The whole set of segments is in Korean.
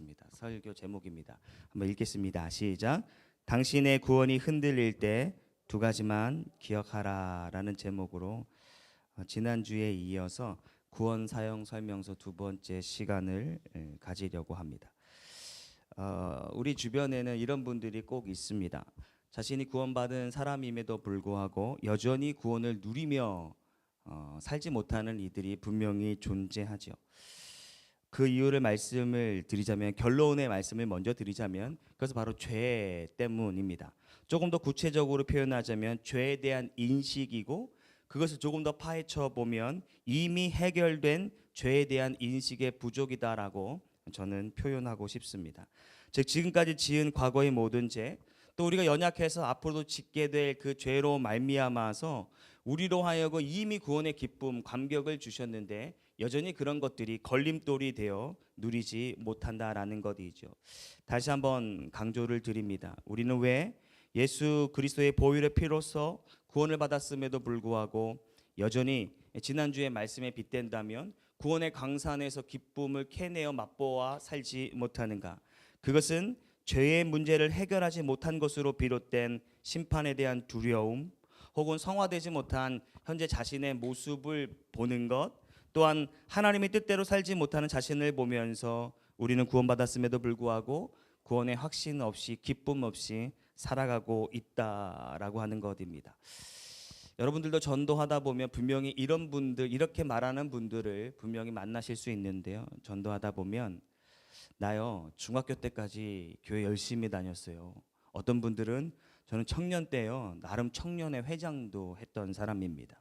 하겠습니다. 설교 제목입니다. 한번 읽겠습니다. 시작. 당신의 구원이 흔들릴 때 두 가지만 기억하라라는 제목으로 지난주에 이어서 구원 사용 설명서 두 번째 시간을 가지려고 합니다. 우리 주변에는 이런 분들이 꼭 있습니다. 자신이 구원받은 사람임에도 불구하고 여전히 구원을 누리며 살지 못하는 이들이 분명히 존재하죠. 그 이유를 말씀을 드리자면, 결론의 말씀을 먼저 드리자면, 그것은 바로 죄 때문입니다. 조금 더 구체적으로 표현하자면 죄에 대한 인식이고, 그것을 조금 더 파헤쳐 보면 이미 해결된 죄에 대한 인식의 부족이다라고 저는 표현하고 싶습니다. 즉, 지금까지 지은 과거의 모든 죄, 또 우리가 연약해서 앞으로도 짓게 될 그 죄로 말미암아서 우리로 하여금 이미 구원의 기쁨, 감격을 주셨는데 여전히 그런 것들이 걸림돌이 되어 누리지 못한다라는 것이죠. 다시 한번 강조를 드립니다. 우리는 왜 예수 그리스도의 보혈의 피로써 구원을 받았음에도 불구하고 여전히 지난주의 말씀에 빗댄다면 구원의 강산에서 기쁨을 캐내어 맛보아 살지 못하는가? 그것은 죄의 문제를 해결하지 못한 것으로 비롯된 심판에 대한 두려움, 혹은 성화되지 못한 현재 자신의 모습을 보는 것, 또한 하나님의 뜻대로 살지 못하는 자신을 보면서 우리는 구원받았음에도 불구하고 구원의 확신 없이, 기쁨 없이 살아가고 있다라고 하는 것입니다. 여러분들도 전도하다 보면 분명히 이런 분들, 이렇게 말하는 분들을 분명히 만나실 수 있는데요. 전도하다 보면 나요, 중학교 때까지 교회 열심히 다녔어요. 어떤 분들은 저는 청년 때요, 나름 청년회 회장도 했던 사람입니다.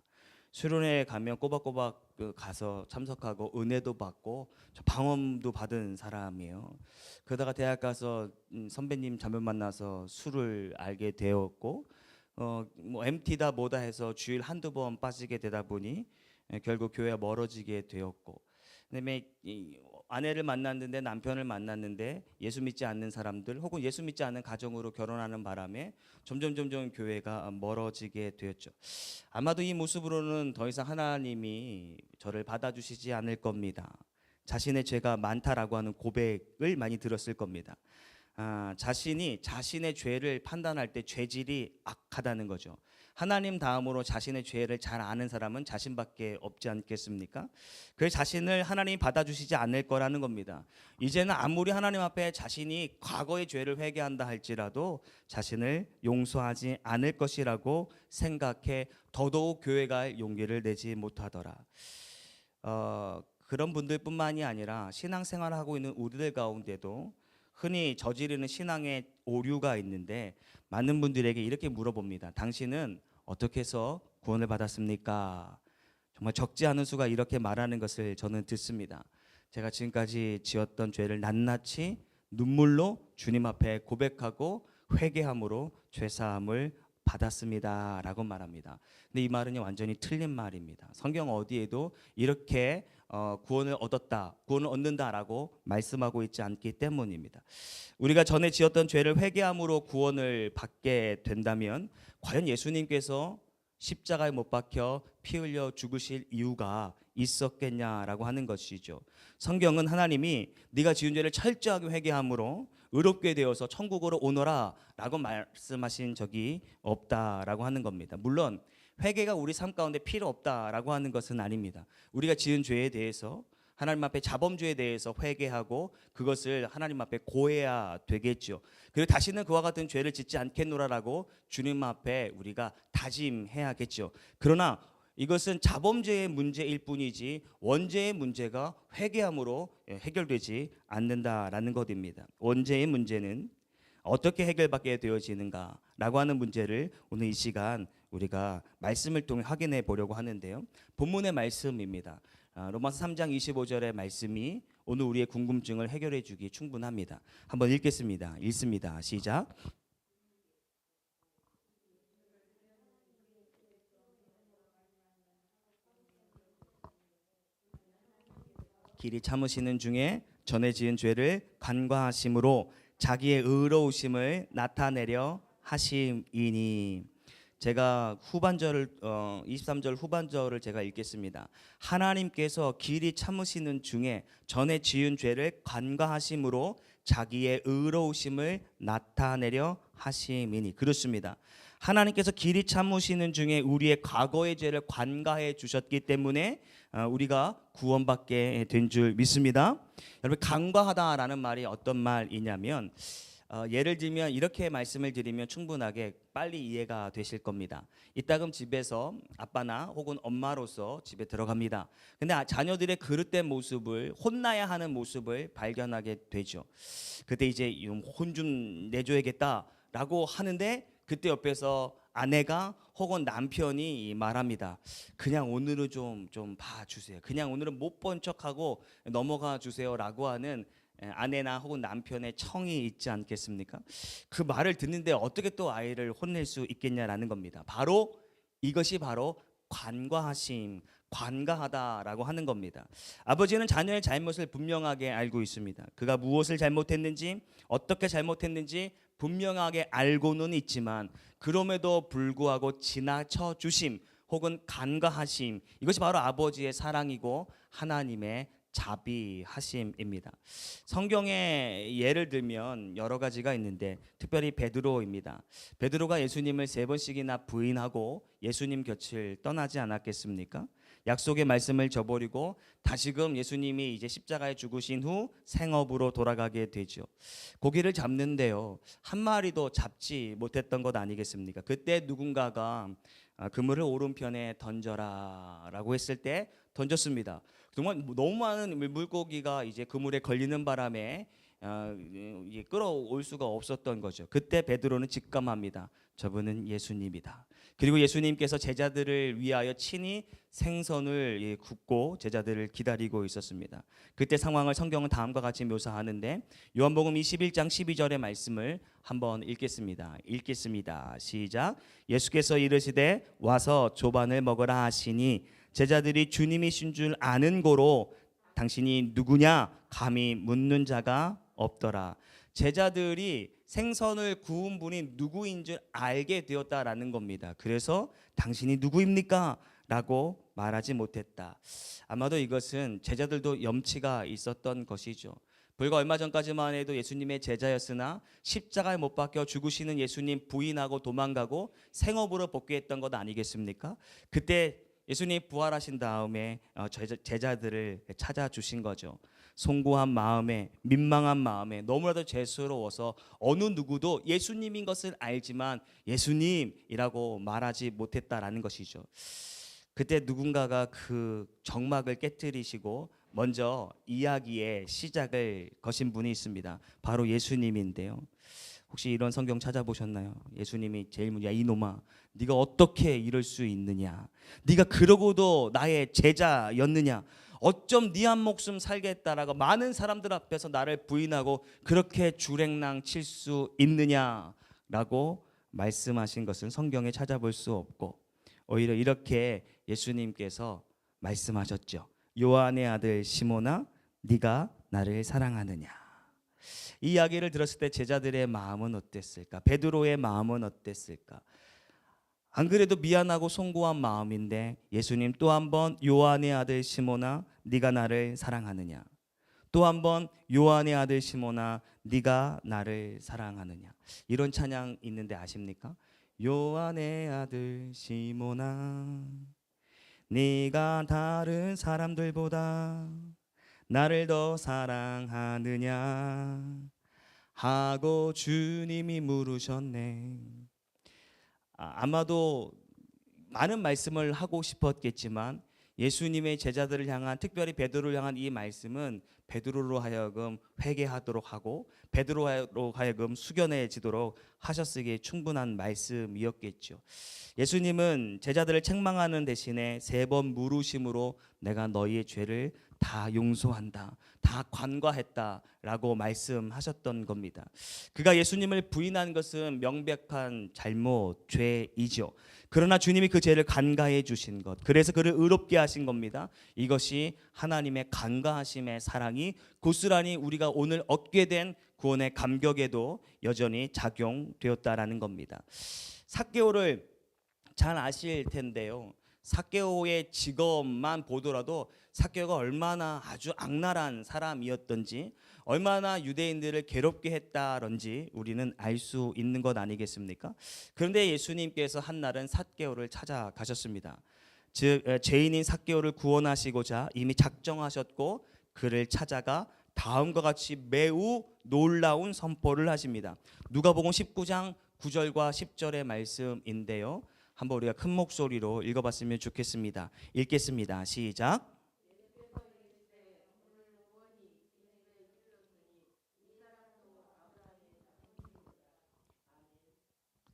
수련회 가면 꼬박꼬박 가서 참석하고 은혜도 받고 방언도 받은 사람이에요. 그러다가 대학 가서 선배님 자매 만나서 술을 알게 되었고, 뭐 MT다 뭐다 해서 주일 한두 번 빠지게 되다 보니 결국 교회가 멀어지게 되었고, 그다음에 아내를 만났는데, 남편을 만났는데 예수 믿지 않는 사람들, 혹은 예수 믿지 않는 가정으로 결혼하는 바람에 점점 교회가 멀어지게 되었죠. 아마도 이 모습으로는 더 이상 하나님이 저를 받아주시지 않을 겁니다. 자신의 죄가 많다라고 하는 고백을 많이 들었을 겁니다. 자신이 자신의 죄를 판단할 때 죄질이 악하다는 거죠. 하나님 다음으로 자신의 죄를 잘 아는 사람은 자신밖에 없지 않겠습니까? 그 자신을 하나님이 받아주시지 않을 거라는 겁니다. 이제는 아무리 하나님 앞에 자신이 과거의 죄를 회개한다 할지라도 자신을 용서하지 않을 것이라고 생각해 더더욱 교회 갈 용기를 내지 못하더라. 그런 분들뿐만이 아니라 신앙생활하고 있는 우리들 가운데도 흔히 저지르는 신앙의 오류가 있는데, 많은 분들에게 이렇게 물어봅니다. 당신은 어떻게 해서 구원을 받았습니까? 정말 적지 않은 수가 이렇게 말하는 것을 저는 듣습니다. 제가 지금까지 지었던 죄를 낱낱이 눈물로 주님 앞에 고백하고 회개함으로 죄사함을 받았습니다 라고 말합니다. 근데 이 말은 완전히 틀린 말입니다. 성경 어디에도 이렇게 구원을 얻었다, 구원을 얻는다라고 말씀하고 있지 않기 때문입니다. 우리가 전에 지었던 죄를 회개함으로 구원을 받게 된다면 과연 예수님께서 십자가에 못 박혀 피 흘려 죽으실 이유가 있었겠냐라고 하는 것이죠. 성경은 하나님이 네가 지은 죄를 철저하게 회개함으로 의롭게 되어서 천국으로 오너라 라고 말씀하신 적이 없다라고 하는 겁니다. 물론 회개가 우리 삶 가운데 필요 없다라고 하는 것은 아닙니다. 우리가 지은 죄에 대해서, 하나님 앞에 자범죄에 대해서 회개하고 그것을 하나님 앞에 고해야 되겠죠. 그리고 다시는 그와 같은 죄를 짓지 않겠노라라고 주님 앞에 우리가 다짐해야겠죠. 그러나 이것은 자범죄의 문제일 뿐이지 원죄의 문제가 회개함으로 해결되지 않는다라는 것입니다. 원죄의 문제는 어떻게 해결받게 되어지는가라고 하는 문제를 오늘 이 시간 우리가 말씀을 통해 확인해 보려고 하는데요. 본문의 말씀입니다. 로마서 3장 25절의 말씀이 오늘 우리의 궁금증을 해결해 주기 충분합니다. 한번 읽겠습니다. 읽습니다. 시작. 길이 참으시는 중에 전에 지은 죄를 간과하심으로 자기의 의로우심을 나타내려 하심이니. 제가 후반절을 23절 후반절을 제가 읽겠습니다. 하나님께서 길이 참으시는 중에 전에 지은 죄를 간과하심으로 자기의 의로우심을 나타내려 하심이니. 그렇습니다. 하나님께서 길이 참으시는 중에 우리의 과거의 죄를 관가해 주셨기 때문에 우리가 구원받게 된 줄 믿습니다. 여러분, 간과하다라는 말이 어떤 말이냐면 예를 들면 이렇게 말씀을 드리면 충분하게 빨리 이해가 되실 겁니다. 이따금 집에서 아빠나 혹은 엄마로서 집에 들어갑니다. 근데 자녀들의 그릇된 모습을, 혼나야 하는 모습을 발견하게 되죠. 그때 이제 혼 좀 내줘야겠다라고 하는데 그때 옆에서 아내가 혹은 남편이 말합니다. 그냥 오늘은 좀 봐주세요. 그냥 오늘은 못 본 척하고 넘어가 주세요라고 하는 아내나 혹은 남편의 청이 있지 않겠습니까? 그 말을 듣는데 어떻게 또 아이를 혼낼 수 있겠냐라는 겁니다. 바로 이것이 바로 관과하심, 관과하다라고 하는 겁니다. 아버지는 자녀의 잘못을 분명하게 알고 있습니다. 그가 무엇을 잘못했는지, 어떻게 잘못했는지 분명하게 알고는 있지만 그럼에도 불구하고 지나쳐 주심 혹은 간과하심, 이것이 바로 아버지의 사랑이고 하나님의 자비하심입니다. 성경에 예를 들면 여러 가지가 있는데 특별히 베드로입니다. 베드로가 예수님을 3번씩이나 부인하고 예수님 곁을 떠나지 않았겠습니까? 약속의 말씀을 저버리고 다시금 예수님이 이제 십자가에 죽으신 후 생업으로 돌아가게 되죠. 고기를 잡는데요, 한 마리도 잡지 못했던 것 아니겠습니까? 그때 누군가가 그물을 오른편에 던져라라고 했을 때 던졌습니다. 정말 너무 많은 물고기가 이제 그물에 걸리는 바람에 끌어올 수가 없었던 거죠. 그때 베드로는 직감합니다. 저분은 예수님이다. 그리고 예수님께서 제자들을 위하여 친히 생선을 굽고 제자들을 기다리고 있었습니다. 그때 상황을 성경은 다음과 같이 묘사하는데 요한복음 21장 12절의 말씀을 한번 읽겠습니다. 시작. 예수께서 이르시되 와서 조반을 먹으라 하시니 제자들이 주님이신 줄 아는 고로 당신이 누구냐 감히 묻는 자가 없더라. 제자들이 생선을 구운 분이 누구인 줄 알게 되었다라는 겁니다. 그래서 당신이 누구입니까? 라고 말하지 못했다. 아마도 이것은 제자들도 염치가 있었던 것이죠. 불과 얼마 전까지만 해도 예수님의 제자였으나 십자가에 못 박혀 죽으시는 예수님 부인하고 도망가고 생업으로 복귀했던 것 아니겠습니까? 그때 예수님이 부활하신 다음에 제자들을 찾아주신 거죠. 송구한 마음에, 민망한 마음에, 너무나도 죄스러워서 어느 누구도 예수님인 것을 알지만 예수님이라고 말하지 못했다라는 것이죠. 그때 누군가가 그 정막을 깨뜨리시고 먼저 이야기의 시작을 거신 분이 있습니다. 바로 예수님인데요. 혹시 이런 성경 찾아보셨나요? 예수님이 제일 먼저, 야 이놈아, 네가 어떻게 이럴 수 있느냐? 네가 그러고도 나의 제자였느냐? 어쩜 네 한 목숨 살겠다라고 많은 사람들 앞에서 나를 부인하고 그렇게 주랭랑 칠 수 있느냐라고 말씀하신 것은 성경에 찾아볼 수 없고 오히려 이렇게 예수님께서 말씀하셨죠. 요한의 아들 시몬아, 네가 나를 사랑하느냐? 이 이야기를 들었을 때 제자들의 마음은 어땠을까? 베드로의 마음은 어땠을까? 안 그래도 미안하고 송구한 마음인데 예수님 또 한 번 요한의 아들 시몬아 네가 나를 사랑하느냐? 또 한 번 요한의 아들 시몬아 네가 나를 사랑하느냐? 이런 찬양 있는데 아십니까? 요한의 아들 시몬아 네가 다른 사람들보다 나를 더 사랑하느냐 하고 주님이 물으셨네. 아마도 많은 말씀을 하고 싶었겠지만 예수님의 제자들을 향한, 특별히 베드로를 향한 이 말씀은 베드로로 하여금 회개하도록 하고 베드로로 하여금 숙연해지도록 하셨으기에 충분한 말씀이었겠죠. 예수님은 제자들을 책망하는 대신에 3번 물으심으로 내가 너희의 죄를 다 용서한다, 다 관과했다라고 말씀하셨던 겁니다. 그가 예수님을 부인한 것은 명백한 잘못, 죄이죠. 그러나 주님이 그 죄를 간과해 주신 것, 그래서 그를 의롭게 하신 겁니다. 이것이 하나님의 간과하심의 사랑이 고스란히 우리가 오늘 얻게 된 구원의 감격에도 여전히 작용되었다라는 겁니다. 삭개오를 잘 아실 텐데요. 삭개오의 직업만 보더라도 삭개오가 얼마나 아주 악랄한 사람이었던지, 얼마나 유대인들을 괴롭게 했다런지 우리는 알 수 있는 것 아니겠습니까? 그런데 예수님께서 한 날은 삭개오를 찾아가셨습니다. 즉 죄인인 삭개오를 구원하시고자 이미 작정하셨고 그를 찾아가 다음과 같이 매우 놀라운 선포를 하십니다. 누가복음 19장 9절과 10절의 말씀인데요. 한번 우리가 큰 목소리로 읽어봤으면 좋겠습니다. 읽겠습니다. 시작.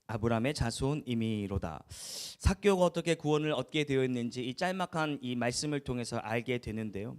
아브라함의 자손이미로다. 삭개오가 어떻게 구원을 얻게 되었는지 이 짤막한 이 말씀을 통해서 알게 되는데요.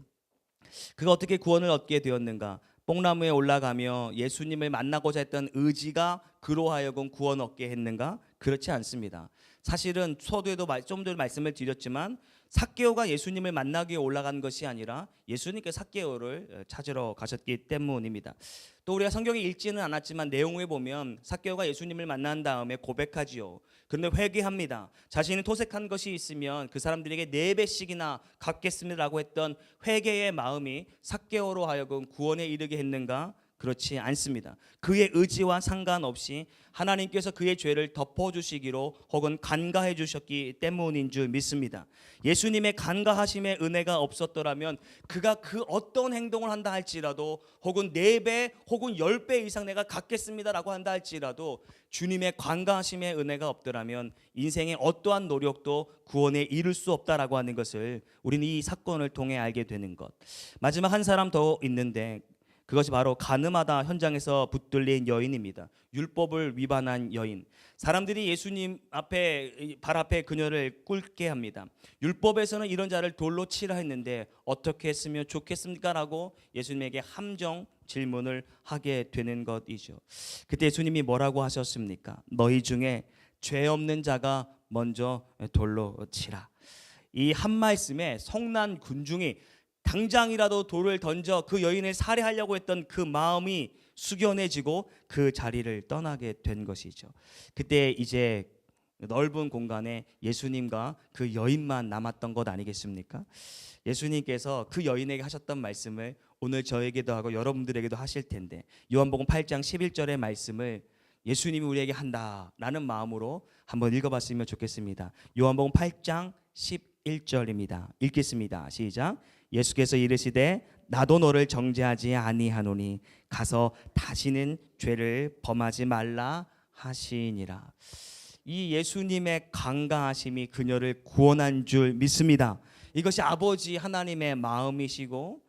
그가 어떻게 구원을 얻게 되었는가? 뽕나무에 올라가며 예수님을 만나고자 했던 의지가 그로 하여금 구원 얻게 했는가? 그렇지 않습니다. 사실은 서두에도 좀 전에 말씀을 드렸지만 삭개오가 예수님을 만나기 위해 올라간 것이 아니라 예수님께서 삭개오를 찾으러 가셨기 때문입니다. 또 우리가 성경에 읽지는 않았지만 내용을 보면 삭개오가 예수님을 만난 다음에 고백하지요. 그런데 회개합니다. 자신이 토색한 것이 있으면 그 사람들에게 4배씩이나 갚겠습니다라고 했던 회개의 마음이 삭개오로 하여금 구원에 이르게 했는가? 그렇지 않습니다. 그의 의지와 상관없이 하나님께서 그의 죄를 덮어주시기로 혹은 간과해 주셨기 때문인 줄 믿습니다. 예수님의 간과하심의 은혜가 없었더라면 그가 그 어떤 행동을 한다 할지라도 혹은 4배 혹은 10배 이상 내가 갚겠습니다라고 한다 할지라도 주님의 간과하심의 은혜가 없더라면 인생의 어떠한 노력도 구원에 이를 수 없다라고 하는 것을 우리는 이 사건을 통해 알게 되는 것. 마지막 한 사람 더 있는데 그것이 바로 가늠하다 현장에서 붙들린 여인입니다. 율법을 위반한 여인. 사람들이 예수님 앞에 발 앞에 그녀를 꿇게 합니다. 율법에서는 이런 자를 돌로 치라 했는데 어떻게 했으면 좋겠습니까? 라고 예수님에게 함정 질문을 하게 되는 것이죠. 그때 예수님이 뭐라고 하셨습니까? 너희 중에 죄 없는 자가 먼저 돌로 치라. 이 한 말씀에 성난 군중이 당장이라도 돌을 던져 그 여인을 살해하려고 했던 그 마음이 숙연해지고 그 자리를 떠나게 된 것이죠. 그때 이제 넓은 공간에 예수님과 그 여인만 남았던 것 아니겠습니까? 예수님께서 그 여인에게 하셨던 말씀을 오늘 저에게도 하고 여러분들에게도 하실 텐데 요한복음 8장 11절의 말씀을 예수님이 우리에게 한다라는 마음으로 한번 읽어봤으면 좋겠습니다. 요한복음 8장 11절입니다. 읽겠습니다. 시작. 예수께서 이르시되 나도 너를 정죄하지 아니하노니 가서 다시는 죄를 범하지 말라 하시니라. 이 예수님의 강가하심이 그녀를 구원한 줄 믿습니다. 이것이 아버지 하나님의 마음이시고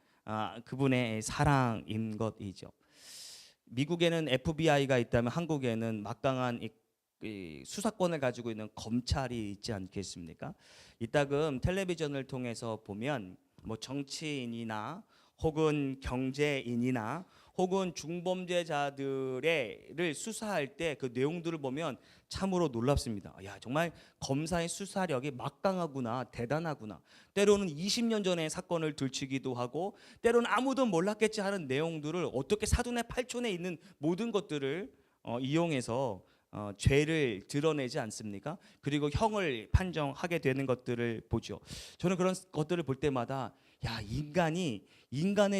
그분의 사랑인 것이죠. 미국에는 FBI가 있다면 한국에는 막강한 이 수사권을 가지고 있는 검찰이 있지 않겠습니까? 이따금 텔레비전을 통해서 보면 뭐 정치인이나 혹은 경제인이나 혹은 중범죄자들을 수사할 때 그 내용들을 보면 참으로 놀랍습니다. 야, 정말 검사의 수사력이 막강하구나, 대단하구나. 때로는 20년 전의 사건을 들추기도 하고 때로는 아무도 몰랐겠지 하는 내용들을 어떻게 사돈의 팔촌에 있는 모든 것들을 이용해서 죄를 드러내지 않습니까? 그리고 형을 판정하게 되는 것들을 보죠. 저는 그런 것들을 볼 때마다 야, 인간의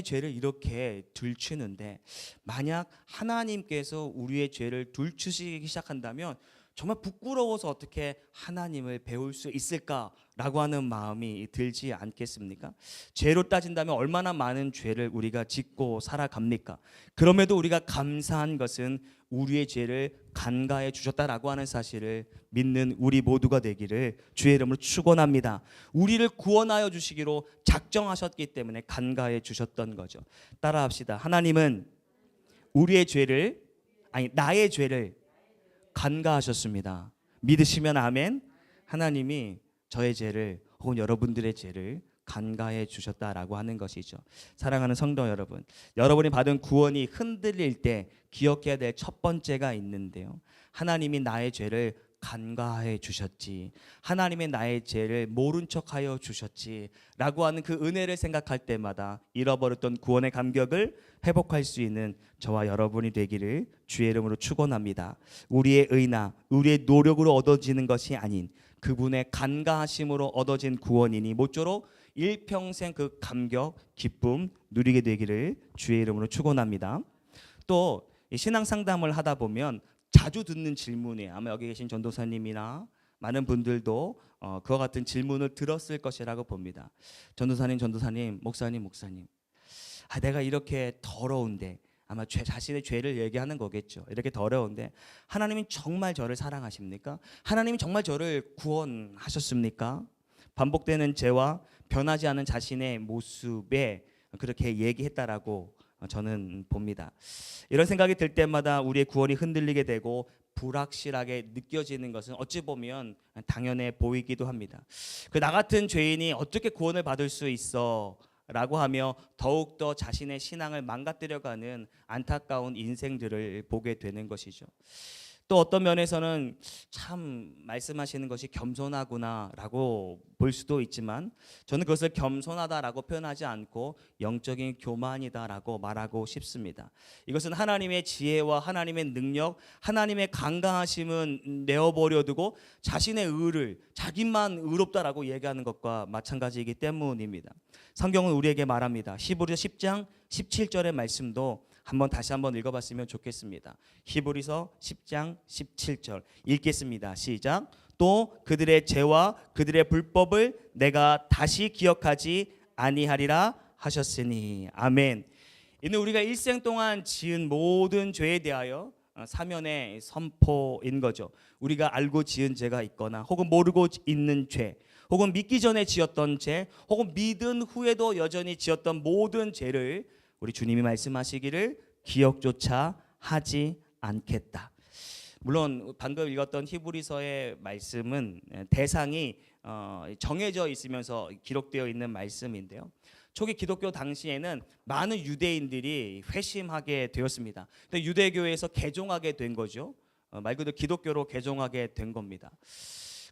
죄를 이렇게 들추는데 만약 하나님께서 우리의 죄를 들추시기 시작한다면 정말 부끄러워서 어떻게 하나님을 배울 수 있을까라고 하는 마음이 들지 않겠습니까? 죄로 따진다면 얼마나 많은 죄를 우리가 짓고 살아갑니까? 그럼에도 우리가 감사한 것은 우리의 죄를 간과해 주셨다라고 하는 사실을 믿는 우리 모두가 되기를 주의 이름으로 축원합니다. 우리를 구원하여 주시기로 작정하셨기 때문에 간과해 주셨던 거죠. 따라합시다. 하나님은 우리의 죄를 나의 죄를 간과하셨습니다. 믿으시면 아멘. 하나님이 저의 죄를 혹은 여러분들의 죄를 간과해 주셨다라고 하는 것이죠. 사랑하는 성도 여러분, 여러분이 받은 구원이 흔들릴 때 기억해야 될 첫 번째가 있는데요. 하나님이 나의 죄를 간과해 주셨지, 하나님의 나의 죄를 모른 척하여 주셨지 라고 하는 그 은혜를 생각할 때마다 잃어버렸던 구원의 감격을 회복할 수 있는 저와 여러분이 되기를 주의 이름으로 축원합니다. 우리의 의나 우리의 노력으로 얻어지는 것이 아닌 그분의 간가하심으로 얻어진 구원이니 모쪼록 일평생 그 감격, 기쁨 누리게 되기를 주의 이름으로 축원합니다. 또 신앙 상담을 하다 보면 자주 듣는 질문이에요. 아마 여기 계신 전도사님이나 많은 분들도 그와 같은 질문을 들었을 것이라고 봅니다. 전도사님, 목사님, 내가 이렇게 더러운데, 아마 자신의 죄를 얘기하는 거겠죠. 이렇게 더러운데 하나님이 정말 저를 사랑하십니까? 하나님이 정말 저를 구원하셨습니까? 반복되는 죄와 변하지 않은 자신의 모습에 그렇게 얘기했다라고 저는 봅니다. 이런 생각이 들 때마다 우리의 구원이 흔들리게 되고 불확실하게 느껴지는 것은 어찌 보면 당연해 보이기도 합니다. 나 같은 죄인이 어떻게 구원을 받을 수 있어? 라고 하며 더욱더 자신의 신앙을 망가뜨려가는 안타까운 인생들을 보게 되는 것이죠. 또 어떤 면에서는 참 말씀하시는 것이 겸손하구나라고 볼 수도 있지만 저는 그것을 겸손하다라고 표현하지 않고 영적인 교만이다라고 말하고 싶습니다. 이것은 하나님의 지혜와 하나님의 능력, 하나님의 강강하심은 내어버려 두고 자신의 의를 자기만 의롭다라고 얘기하는 것과 마찬가지이기 때문입니다. 성경은 우리에게 말합니다. 히브리서 10장 17절의 말씀도 다시 한번 읽어봤으면 좋겠습니다. 히브리서 10장 17절 읽겠습니다. 시작. 또 그들의 죄와 그들의 불법을 내가 다시 기억하지 아니하리라 하셨으니. 아멘. 이는 우리가 일생 동안 지은 모든 죄에 대하여 사면의 선포인 거죠. 우리가 알고 지은 죄가 있거나 혹은 모르고 있는 죄, 혹은 믿기 전에 지었던 죄, 혹은 믿은 후에도 여전히 지었던 모든 죄를 우리 주님이 말씀하시기를 기억조차 하지 않겠다. 물론 방금 읽었던 히브리서의 말씀은 대상이 정해져 있으면서 기록되어 있는 말씀인데요. 초기 기독교 당시에는 많은 유대인들이 회심하게 되었습니다. 근데 유대교에서 개종하게 된 거죠. 말 그대로 기독교로 개종하게 된 겁니다.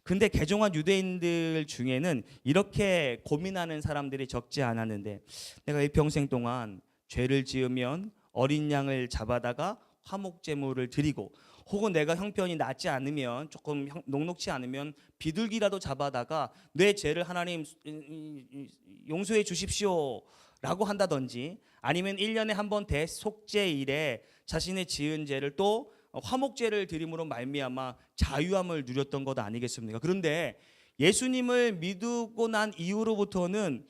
근데 개종한 유대인들 중에는 이렇게 고민하는 사람들이 적지 않았는데, 내가 일평생 동안 죄를 지으면 어린 양을 잡아다가 화목제물을 드리고, 혹은 내가 형편이 낫지 않으면, 조금 녹록치 않으면 비둘기라도 잡아다가 내 죄를 하나님 용서해 주십시오 라고 한다든지, 아니면 1년에 한 번 대속죄일에 자신의 지은 죄를 또 화목제를 드림으로 말미암아 자유함을 누렸던 것 아니겠습니까? 그런데 예수님을 믿고 난 이후로부터는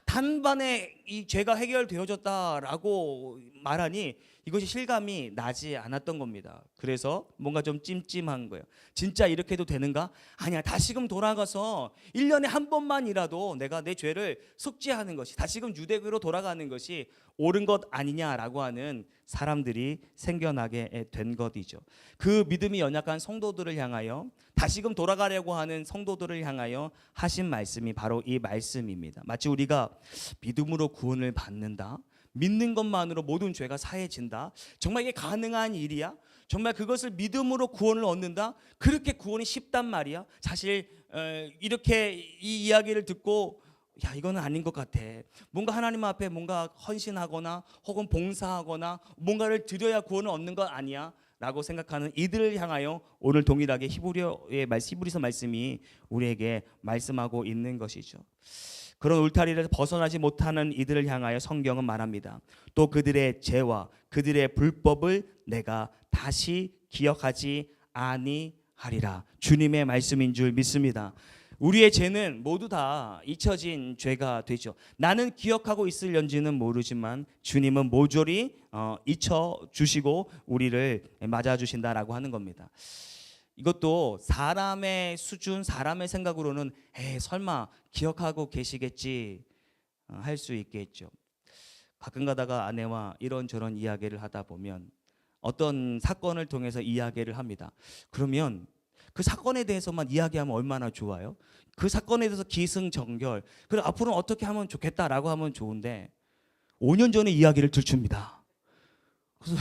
단번에 이 죄가 해결되어졌다라고 말하니 이것이 실감이 나지 않았던 겁니다. 그래서 뭔가 좀 찜찜한 거예요. 진짜 이렇게 해도 되는가? 아니야, 다시금 돌아가서 1년에 한 번만이라도 내가 내 죄를 속죄하는 것이, 다시금 유대교로 돌아가는 것이 옳은 것 아니냐라고 하는 사람들이 생겨나게 된 것이죠. 그 믿음이 연약한 성도들을 향하여, 다시금 돌아가려고 하는 성도들을 향하여 하신 말씀이 바로 이 말씀입니다. 마치 우리가 믿음으로 구원을 받는다, 믿는 것만으로 모든 죄가 사해진다, 정말 이게 가능한 일이야? 정말 그것을 믿음으로 구원을 얻는다? 그렇게 구원이 쉽단 말이야? 사실 이렇게 이 이야기를 듣고 이거는 아닌 것 같아, 뭔가 하나님 앞에 뭔가 헌신하거나 혹은 봉사하거나 뭔가를 드려야 구원을 얻는 것 아니야? 라고 생각하는 이들을 향하여 오늘 동일하게 히브리서 말씀이 우리에게 말씀하고 있는 것이죠. 그런 울타리를 벗어나지 못하는 이들을 향하여 성경은 말합니다. 또 그들의 죄와 그들의 불법을 내가 다시 기억하지 아니하리라. 주님의 말씀인 줄 믿습니다. 우리의 죄는 모두 다 잊혀진 죄가 되죠. 나는 기억하고 있을런지는 모르지만 주님은 모조리 잊혀주시고 우리를 맞아주신다라고 하는 겁니다. 이것도 사람의 수준, 사람의 생각으로는 설마 기억하고 계시겠지 할 수 있겠죠. 가끔 가다가 아내와 이런저런 이야기를 하다 보면 어떤 사건을 통해서 이야기를 합니다. 그러면 그 사건에 대해서만 이야기하면 얼마나 좋아요? 그 사건에 대해서 기승전결, 그리고 앞으로는 어떻게 하면 좋겠다라고 하면 좋은데 5년 전에 이야기를 들춥니다. 그래서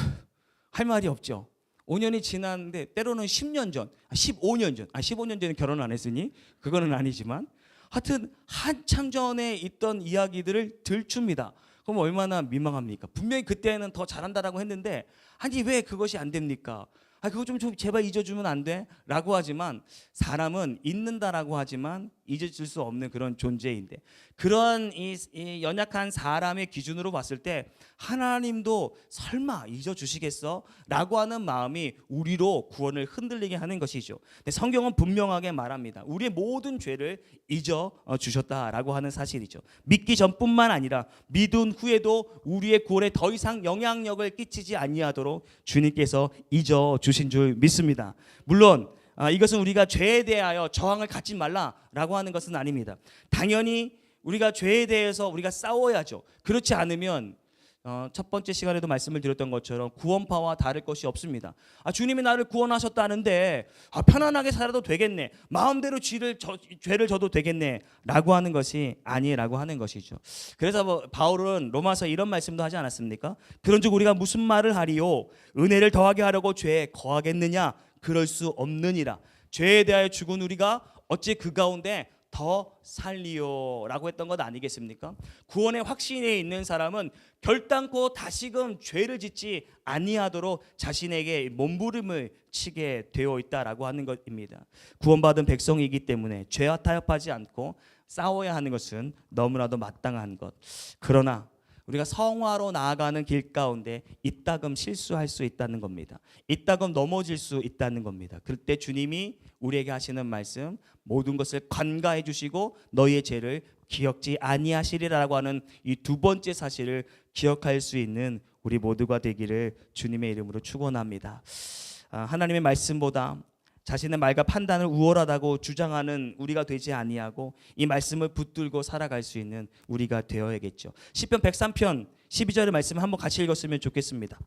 할 말이 없죠. 5년이 지났는데 때로는 10년 전, 15년 전, 15년 전에 결혼 안 했으니 그거는 아니지만 하여튼 한참 전에 있던 이야기들을 들춥니다. 그럼 얼마나 민망합니까? 분명히 그때는 더 잘한다라고 했는데 아니 왜 그것이 안 됩니까? 그거 좀 제발 잊어주면 안 돼? 라고 하지만 사람은 잊는다라고 하지만 잊어질 수 없는 그런 존재인데, 그런 이 연약한 사람의 기준으로 봤을 때 하나님도 설마 잊어주시겠어? 라고 하는 마음이 우리로 구원을 흔들리게 하는 것이죠. 근데 성경은 분명하게 말합니다. 우리의 모든 죄를 잊어주셨다라고 하는 사실이죠. 믿기 전뿐만 아니라 믿은 후에도 우리의 구원에 더 이상 영향력을 끼치지 아니하도록 주님께서 잊어주신 줄 믿습니다. 물론 이것은 우리가 죄에 대하여 저항을 갖지 말라라고 하는 것은 아닙니다. 당연히 우리가 죄에 대해서 우리가 싸워야죠. 그렇지 않으면 첫 번째 시간에도 말씀을 드렸던 것처럼 구원파와 다를 것이 없습니다. 주님이 나를 구원하셨다는데 편안하게 살아도 되겠네, 마음대로 죄를 져도 되겠네 라고 하는 것이 아니라고 하는 것이죠. 그래서 바울은 로마서 이런 말씀도 하지 않았습니까? 그런즉 우리가 무슨 말을 하리요? 은혜를 더하게 하려고 죄에 거하겠느냐? 그럴 수 없느니라. 죄에 대하여 죽은 우리가 어찌 그 가운데 더 살리요 라고 했던 것 아니겠습니까? 구원의 확신에 있는 사람은 결단코 다시금 죄를 짓지 아니하도록 자신에게 몸부림을 치게 되어 있다라고 하는 것입니다. 구원받은 백성이기 때문에 죄와 타협하지 않고 싸워야 하는 것은 너무나도 마땅한 것. 그러나 우리가 성화로 나아가는 길 가운데 이따금 실수할 수 있다는 겁니다. 이따금 넘어질 수 있다는 겁니다. 그때 주님이 우리에게 하시는 말씀, 모든 것을 관가해 주시고 너희의 죄를 기억지 아니하시리라고 하는 이 두 번째 사실을 기억할 수 있는 우리 모두가 되기를 주님의 이름으로 축원합니다. 하나님의 말씀보다 자신의 말과 판단을 우월하다고 주장하는 우리가 되지 아니하고 이 말씀을 붙들고 살아갈 수 있는 우리가 되어야겠죠. 시편 103편 12절의 말씀을 한번 같이 읽었으면 좋겠습니다.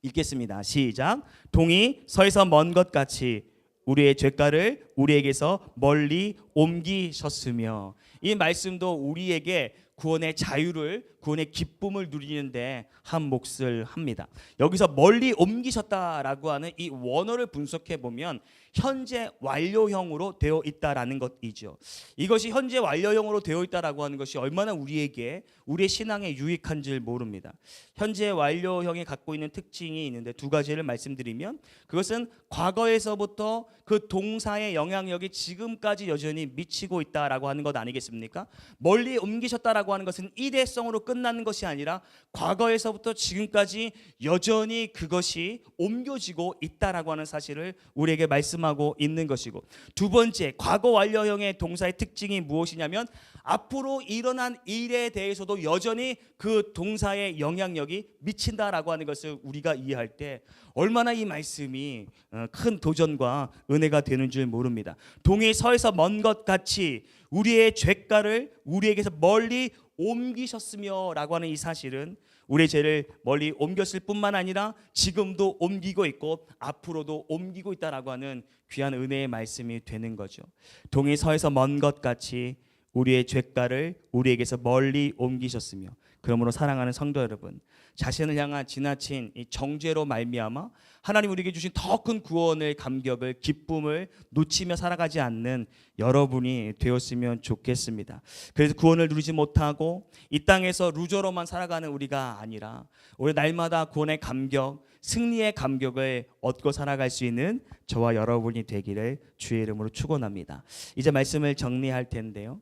읽겠습니다. 시작. 동이 서에서 먼 것 같이 우리의 죄가를 우리에게서 멀리 옮기셨으며, 이 말씀도 우리에게 구원의 자유를, 구원의 기쁨을 누리는데 한 몫을 합니다. 여기서 멀리 옮기셨다라고 하는 이 원어를 분석해 보면 현재 완료형으로 되어 있다라는 것이죠. 이것이 현재 완료형으로 되어 있다라고 하는 것이 얼마나 우리에게, 우리의 신앙에 유익한 줄 모릅니다. 현재 완료형이 갖고 있는 특징이 있는데 두 가지를 말씀드리면, 그것은 과거에서부터 그 동사의 영향력이 지금까지 여전히 미치고 있다라고 하는 것 아니겠습니까? 멀리 옮기셨다라고 하는 것은 일회성으로 끝나는 것이 아니라 과거에서부터 지금까지 여전히 그것이 옮겨지고 있다라고 하는 사실을 우리에게 말씀하고 있는 것이고, 두 번째, 과거 완료형의 동사의 특징이 무엇이냐면 앞으로 일어난 일에 대해서도 여전히 그 동사의 영향력이 미친다라고 하는 것을 우리가 이해할 때 얼마나 이 말씀이 큰 도전과 은혜가 되는 줄 모릅니다. 동이 서에서 먼 것 같이 우리의 죄가를 우리에게서 멀리 옮기셨으며 라고 하는 이 사실은 우리의 죄를 멀리 옮겼을 뿐만 아니라 지금도 옮기고 있고 앞으로도 옮기고 있다라고 하는 귀한 은혜의 말씀이 되는 거죠. 동이 서에서 먼 것 같이 우리의 죄가를 우리에게서 멀리 옮기셨으며, 그러므로 사랑하는 성도 여러분, 자신을 향한 지나친 이 정죄로 말미암아 하나님 우리에게 주신 더 큰 구원의 감격을, 기쁨을 놓치며 살아가지 않는 여러분이 되었으면 좋겠습니다. 그래서 구원을 누리지 못하고 이 땅에서 루저로만 살아가는 우리가 아니라 우리 날마다 구원의 감격, 승리의 감격을 얻고 살아갈 수 있는 저와 여러분이 되기를 주의 이름으로 축원합니다. 이제 말씀을 정리할 텐데요.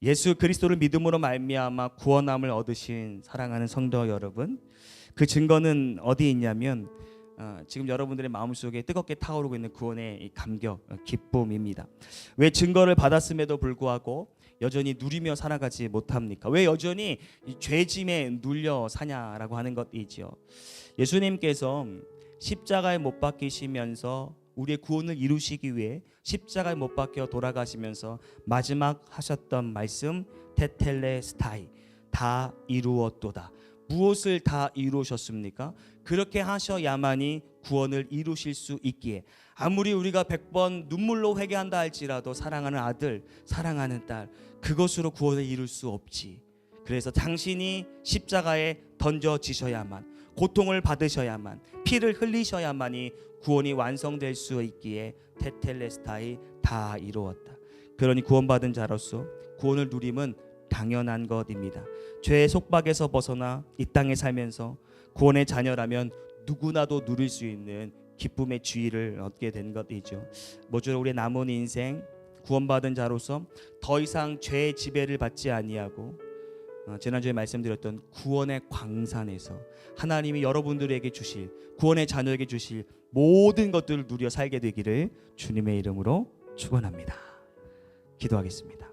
예수 그리스도를 믿음으로 말미암아 구원함을 얻으신 사랑하는 성도 여러분, 그 증거는 어디 있냐면 지금 여러분들의 마음속에 뜨겁게 타오르고 있는 구원의 이 감격, 기쁨입니다. 왜 증거를 받았음에도 불구하고 여전히 누리며 살아가지 못합니까? 왜 여전히 이 죄짐에 눌려 사냐라고 하는 것이죠. 예수님께서 십자가에 못 박히시면서 우리의 구원을 이루시기 위해 십자가에 못 박혀 돌아가시면서 마지막 하셨던 말씀, 테텔레스타이, 다 이루었도다. 무엇을 다 이루셨습니까? 그렇게 하셔야만이 구원을 이루실 수 있기에, 아무리 우리가 100번 눈물로 회개한다 할지라도 사랑하는 아들, 사랑하는 딸, 그것으로 구원을 이룰 수 없지. 그래서 당신이 십자가에 던져지셔야만, 고통을 받으셔야만, 피를 흘리셔야만이 구원이 완성될 수 있기에 테텔레스타이, 다 이루었다. 그러니 구원받은 자로서 구원을 누림은 당연한 것입니다. 죄의 속박에서 벗어나 이 땅에 살면서 구원의 자녀라면 누구나도 누릴 수 있는 기쁨의 주의를 얻게 된 것이죠. 모쪼록 우리의 남은 인생 구원받은 자로서 더 이상 죄의 지배를 받지 아니하고 지난주에 말씀드렸던 구원의 광산에서 하나님이 여러분들에게 주실, 구원의 자녀에게 주실 모든 것들을 누려 살게 되기를 주님의 이름으로 축원합니다. 기도하겠습니다.